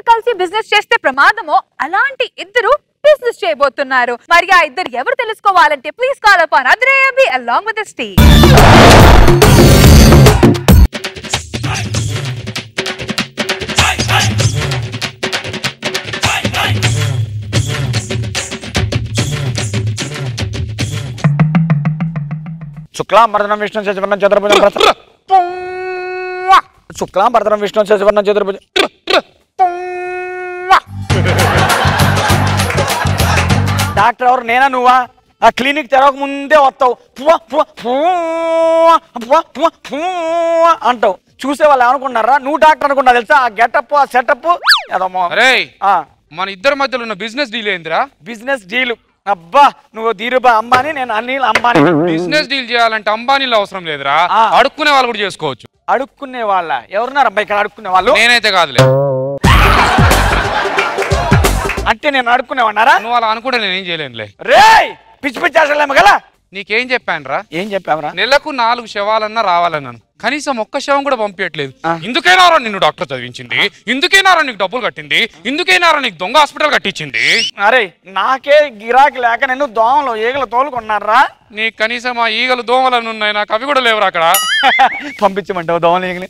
ఇద్దరు కలిసి బిజినెస్ చేస్తే ప్రమాదమో అలాంటి ఇద్దరు బిజినెస్ చేయబోతున్నారు. మరి ఆ ఇద్దరు ఎవరు తెలుసుకోవాలంటే ప్లీజ్ కాల్ అపాన్ అద్రేయబి along with the Steve. శుక్లాంబరధరం విష్ణు శశివర్ణం చతుర్భుజం శుక్లాంబరధరం విష్ణు శశివర్ణం చతుర్భుజం. డాక్టర్ ఎవరు? నేనా నువ్వా? ఆ క్లినిక్ తెరవక ముందే వస్తావు అంటావు. చూసే వాళ్ళు ఏమనుకున్నారా? నువ్వు డాక్టర్ అనుకున్నా తెలుసా? ఆ గెటప్ ఆ సెటప్. మన ఇద్దరి మధ్యలో ఉన్న బిజినెస్ డీల్ ఏందిరా? బిజినెస్ డీల్ అబ్బా, నువ్వు ధీరుభా అంబానీ, నేను అనిల్ అంబానీ. బిజినెస్ డీల్ చేయాలంటే అంబానీలో అవసరం లేదురా, అడుక్కునే వాళ్ళు కూడా చేసుకోవచ్చు. అడుక్కునే వాళ్ళ? ఎవరున్నారు అబ్బాయి ఇక్కడ అడుక్కునే వాళ్ళు? నేనైతే కాదులే. అంటే నేను అడుక్కునేవన్నారా? నువ్వు అలా అనుకుంటే నేనేం చేయలేనులే. రేయ్ పిచ్చి పిచ్చి చేసలేము కదా. నీకేం చెప్పాను రా? ఏం చెప్పావురా? నెలకు 4 శవాలన్నా రావాలన్నాను, కనీసం ఒక్క శవం కూడా పంపించట్లేదు. ఇందుకైనా నిన్ను డాక్టర్ చదివించింది, ఇందుకైనా నీకు డబ్బులు కట్టింది, ఇందుకైనా నీకు దొంగ హాస్పిటల్ కట్టించింది. అరే నాకే గిరాకీ లేక నేను దోమలు ఈగలు తోలుకున్నారా? నీకు కనీసం ఆ ఈగలు దోమలను ఉన్నాయి, నాకు అవి కూడా లేవురా అక్కడ. పంపించమంటావు దోమలు ఈగలు?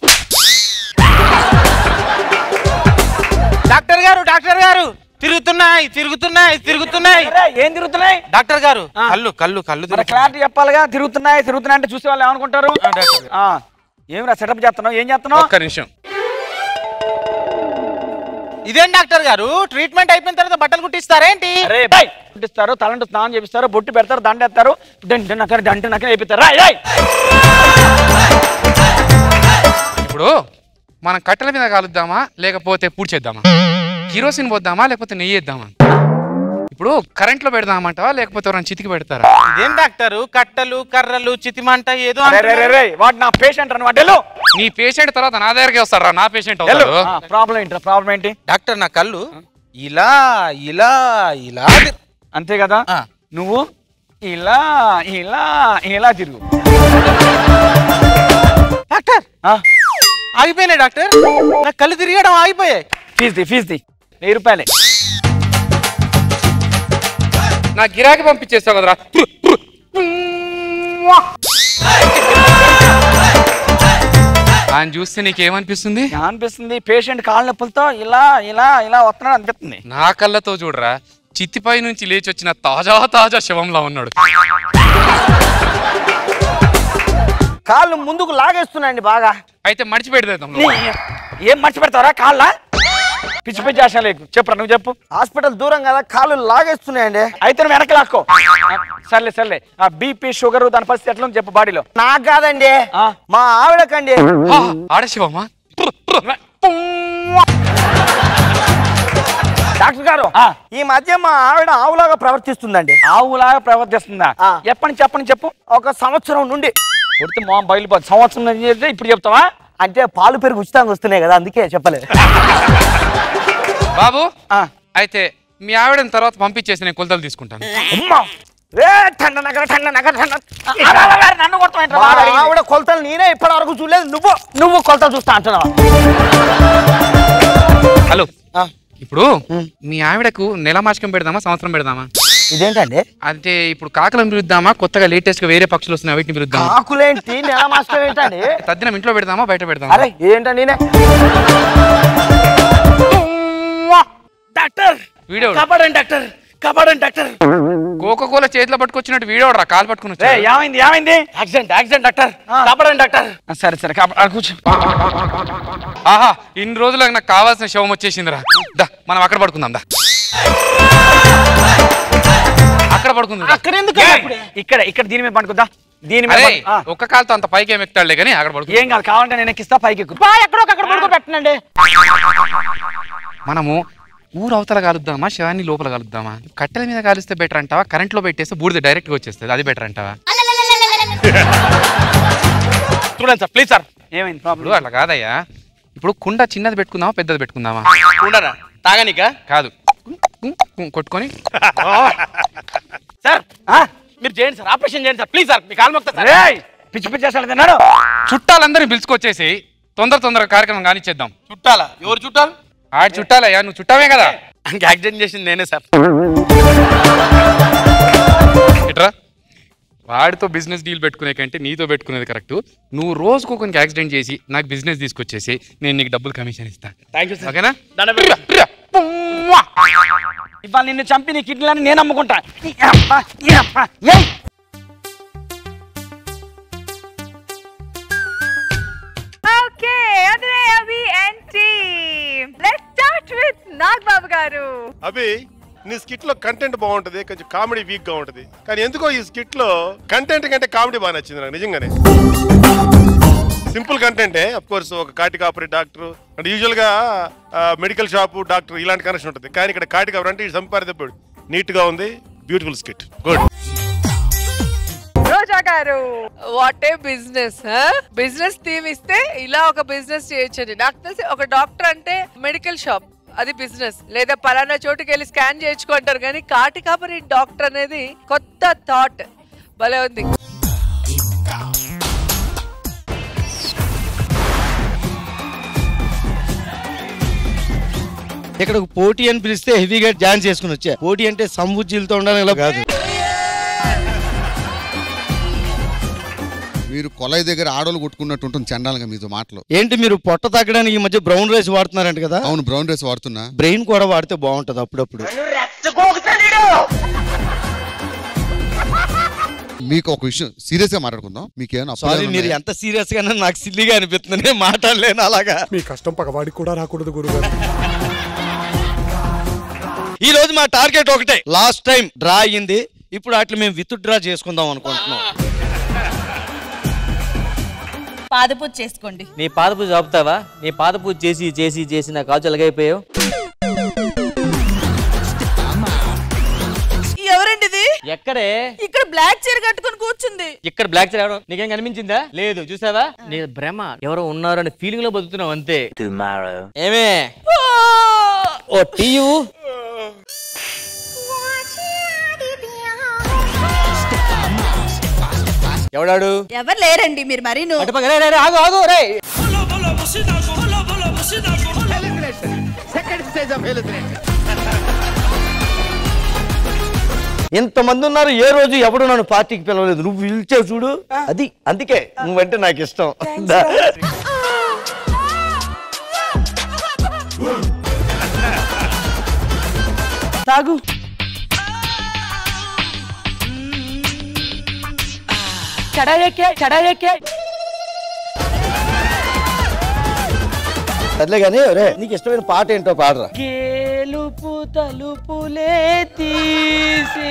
డాక్టర్ గారు, డాక్టర్ గారు, తిరుగుతున్నాయి తిరుగుతున్నాయి తిరుగుతున్నాయి. ఏం తిరుగుతున్నాయి డాక్టర్ గారు? కళ్ళు కళ్ళు కళ్ళు. క్లారిటీ చెప్పాలిగా. తిరుగుతున్నాయి తిరుగుతున్నాయి అంటే చూసే వాళ్ళు ఏమనుకుంటారు? ఏమిరా సెటప్ చేస్తున్నావు? ఏం చేస్తున్నావు? ఒక్క నిమిషం. ఇదేం డాక్టర్ గారు, ట్రీట్మెంట్ అయిపోయిన తర్వాత బట్టలు కుట్టిస్తారేంటి? కుట్టిస్తారు, తలంటు స్నానం చేపిస్తారు, బొట్టు పెడతారు, దండేస్తారు, దంటు నక్కర వేపిస్తారు. ఇప్పుడు మనం కట్టెల మీద కాలుద్దామా లేకపోతే పూడ్చేద్దామా? కిరోసిన్ పోద్దామా లేకపోతే నెయ్యి వేద్దామా? ఇప్పుడు కరెంట్ లో పెడదామంటావా లేకపోతే ఎవరైనా చితికి పెడతారా? ఇదేం డాక్టరు, కట్టెలు కర్రలు చితిమంట ఏదో. వాడు నా పేషెంట్ అనమాట. నీ పేషెంట్ తర్వాత నా దగ్గరికి వస్తారా? నా పేషెంట్ అవుతాడు. ప్రాబ్లం ఏంటి? ప్రాబ్లం ఏంటి డాక్టర్? నా కళ్ళు ఇలా ఇలా ఇలా అంతే కదా. నువ్వు ఇలా ఇలా ఇలా తిరుగు. డాక్టర్ ఆగిపోయినాయి డాక్టర్, నా కళ్ళు తిరగడం ఆగిపోయాయి. ఫీజు 1000 రూపాయలే. నా గిరాకీ పంపించేస్తావు కదరా. ఆయన చూస్తే నీకేమనిపిస్తుంది? అనిపిస్తుంది పేషెంట్ కాళ్ళ నొప్పులతో ఇలా ఇలా ఇలా వస్తున్నాడు అనిపిస్తుంది. నా కళ్ళతో చూడరా, చిత్తిపై నుంచి లేచి వచ్చిన తాజా తాజా శవంలా ఉన్నాడు. కాళ్ళు ముందుకు లాగేస్తున్నాయండి బాగా. అయితే మడిచిపెడతాం. ఏం మర్చిపెడతావరా? కాళ్ళ పిచ్చి పిచ్చి ఆశ లేకు. చెప్పరా నువ్వు చెప్పు. హాస్పిటల్ దూరం కదా, కాళ్ళు లాగేస్తున్నాయండి. అయితే నువ్వు వెనక లాక్కో. సర్లే సర్లే. ఆ బీపీ షుగర్ దాని పరిస్థితి ఎట్లా చెప్పు బాడీలో. నాకు కాదండి, మా ఆవిడకండి. ఆడశివమా? డాక్టర్ గారు, ఈ మధ్య మా ఆవిడ ఆవులాగా ప్రవర్తిస్తుందండి. ఆవులాగా ప్రవర్తిస్తుందా? ఎప్పటి చెప్పని చెప్పు. 1 సంవత్సరం నుండి. కొడితే మొహం బయలుపోతుంది. సంవత్సరం ఇప్పుడు చెప్తావా? అంటే పాలు పెరుగు ఉచితంగా వస్తున్నాయి కదా, అందుకే చెప్పలేదు. బాబు అయితే మీ ఆవిడని తర్వాత పంపించేసి నేను కొలతలు తీసుకుంటాను. ఆవిడ కొలతలు నేనే ఇప్పటి వరకు చూడలేదు, నువ్వు కొలతలు చూస్తా అంటున్నావా? హలో, ఇప్పుడు మీ ఆవిడకు నెల మాసికం పెడదామా సంవత్సరం పెడదామా? ఇదేంటండి? అంటే ఇప్పుడు కాకులను పిలుద్దామా, కొత్తగా లేటెస్ట్ గా వేరే పక్షులు వస్తున్నాయి వీటిని పిలుద్దామా? కాకులేంటి, నెల మాసికం ఏంటండి? తద్దినం ఇంట్లో పెడదామా బయట పెడదామా? అరే ఏంటండి డాక్టర్, వీడియో కాపాడండి డాక్టర్, కాపాడండి డాక్టర్. కోకోకోలా చేతిలో పట్టుకొచ్చినట్టు వీడియో రా, కాలు పట్టుకుని ఏమైంది? ఏమైంది? యాక్సిడెంట్ డాక్టర్, కాపాడండి డాక్టర్. సరే సరే కూర్చో. ఆహా, ఇన్ని రోజులకు నాకు కావాల్సిన శవం వచ్చేసిందిరా. దా మనం అక్కడ పడుకుందాం. దా అక్కడ పడుకుందాం. అక్కడ ఎందుకు? ఇక్కడ ఇక్కడ దీని మీద పడుకుందా. దీని మీద ఒక్క కాలుతో అంత పైకి ఏమి ఎక్కుతాడులే కానీ అక్కడ పడుకో. ఏం కాదు, కావాలంటే నేను ఎక్కిస్తా, పైకి ఎక్కు. ఎక్కడో అక్కడ పడుకోబెట్టనండి. మనము ఊరు అవతల కాలుద్దామా శవాన్ని లోపల కాలుద్దామా? కట్టెల మీద కాలిస్తే బెటర్ అంటావా? కరెంట్ లో పెట్టేస్తే బూడిద డైరెక్ట్ గా వచ్చేస్తుంది, అది బెటర్ అంటావా? చూడండి సార్, ప్లీజ్ సార్. ఏమైంది ప్రాబ్లం? అట్లా కాదయ్యా, ఇప్పుడు కుండ చిన్నది పెట్టుకుందామా పెద్దది పెట్టుకుందామా? కుండరా తాగనికా? కాదు, కొట్టుకొని. సార్ మీరు చేయండి సార్, ఆపరేషన్ చేయండి సార్, ప్లీజ్ సార్. మీ కాలు మొక్తా సార్. పిచ్చి పిచ్చి చేస్తాడు తిన్నాడు. చుట్టాలందరినీ పిలుచుకొచ్చేసి తొందరగా కార్యక్రమం కానిచ్చేద్దాం. చుట్టాలా? ఎవరు చుట్టాలు? ఆడు చుట్టాలయ్యా, నువ్వు చుట్టావే కదా. యాక్సిడెంట్ చేసింది నేనే సార్. ఎట్రా, వాడితో బిజినెస్ డీల్ పెట్టుకునే కంటే నీతో పెట్టుకునేది కరెక్ట్. నువ్వు రోజుకు కొన్ని యాక్సిడెంట్ చేసి నాకు బిజినెస్ తీసుకొచ్చేసి నేను నీకు డబ్బులు కమిషన్ ఇస్తాను. Thank you sir. ఓకేనా? ఇవాళ నిన్ను చంపి నీ కిడ్నీలని నేను అమ్ముకుంటా. ఓకే, అదే Abhi and team. Let's start with Nagababu గారు. అభి, నీ స్కిట్ లో కంటెంట్ బాగుంటది, కొంచెం కామెడీ వీక్ గా ఉంటది. కానీ ఎందుకో ఈ స్కిట్ లో కంటెంట్ కంటే కామెడీ బాగా నచ్చింది నాకు నిజంగానే. సింపుల్ కంటెంటే, అఫ్ కోర్స్ ఒక కాటిక ఆపరేట్ డాక్టర్ అంటే యూజువల్ గా మెడికల్ షాప్ డాక్టర్ ఇలాంటి కనెక్షన్ ఉంటుంది. కానీ ఇక్కడ కాటిక ఆపరేట్ అంటే సంపాదించబడు నీట్ గా ఉంది. Beautiful skit, good. రోజా గారు. What a business, business theme ఇస్తే ఇలా ఒక బిజినెస్ చేయొచ్చండి. నాకు తెలిసి ఒక డాక్టర్ అంటే మెడికల్ షాప్, అది బిజినెస్. లేదా పలానా చోటుకి వెళ్ళి స్కాన్ చేయించుకుంటారు. కానీ కాటికాపరి డాక్టర్ అనేది కొత్త థాట్, భలే ఉంది. ఇక్కడ పోటీ అని పిలిస్తే హెవీగా డాన్స్ చేసుకుని వచ్చా. పోటీ అంటే సంబుజ్జీలతో ఉండాలి ఇలా కాదు. మీరు కొలై దగ్గర ఆడోళ్ళు కొట్టుకున్నట్టు ఉంటుంది చండాలంగా మీతో మాటలు. ఏంటి మీరు పొట్ట తగ్గడానికి ఈ మధ్య బ్రౌన్ రైస్ వాడుతున్నారంట కదా? అవును, బ్రౌన్ రైస్ వాడుతున్నా. బ్రెయిన్ కూడా వాడితే బాగుంటది అప్పుడప్పుడు. మీకు ఒక విషయం సీరియస్ గా మాట్లాడుకుందాం. మీకేమైనా సారీ, మీరు ఎంత సీరియస్ గానే నాకు సిల్లిగా అనిపిస్తుంది, నేను మాట్లాడలేను అలాగా. మీ కష్టం పగవాడికి కూడా రాకూడదు గురుగారు. ఈ రోజు మా టార్గెట్ ఒకటే. లాస్ట్ టైం డ్రా అయ్యింది, ఇప్పుడు అట్లా మేము విత్ డ్రా చేసుకుందాం అనుకుంటున్నాం. పాదపూజ చేసుకోండి. నీ పాదపూజ ఆపుతావా? నీ పాదపూజ చేసి చేసి చేసి నా కాచు ఎలాగైపోయావు. ఎవరండి ఇది? ఎక్కడే? ఇక్కడ బ్లాక్ చీర కట్టుకుని కూర్చుంది. ఇక్కడ బ్లాక్ చీర ఎవరు? నీకేం కనిపించిందా? లేదు, చూసావా? నీ భ్రమ, ఎవరో ఉన్నారు అనే ఫీలింగ్ లో బతుకుతున్నావు అంతే. ఏమే ఓ టీయు ఎవడాడు? ఎవరు లేరండి, మీరు మరి ఆగు ఆగు రే. ఎంతమంది ఉన్నారు, ఏ రోజు ఎవడు నన్ను పార్టీకి పిలవలేదు. నువ్వు పిలిచావు చూడు, అది అందుకే నువ్వంటే నాకు ఇష్టం. తాగు. అట్లే కానీ నీకు ఇష్టమైన పాట ఏంటో పాడరా. గేలుపు తలుపులే తీసే.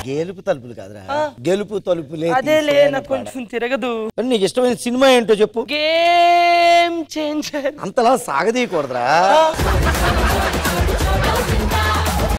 గేలుపు తలుపులు కాదురా, గెలుపు తలుపులే. అదేలే, నాకు కొంచెం తిరగదు. నీకు ఇష్టమైన సినిమా ఏంటో చెప్పు. Game changer. అంతలా సాగదీయకూడదురా.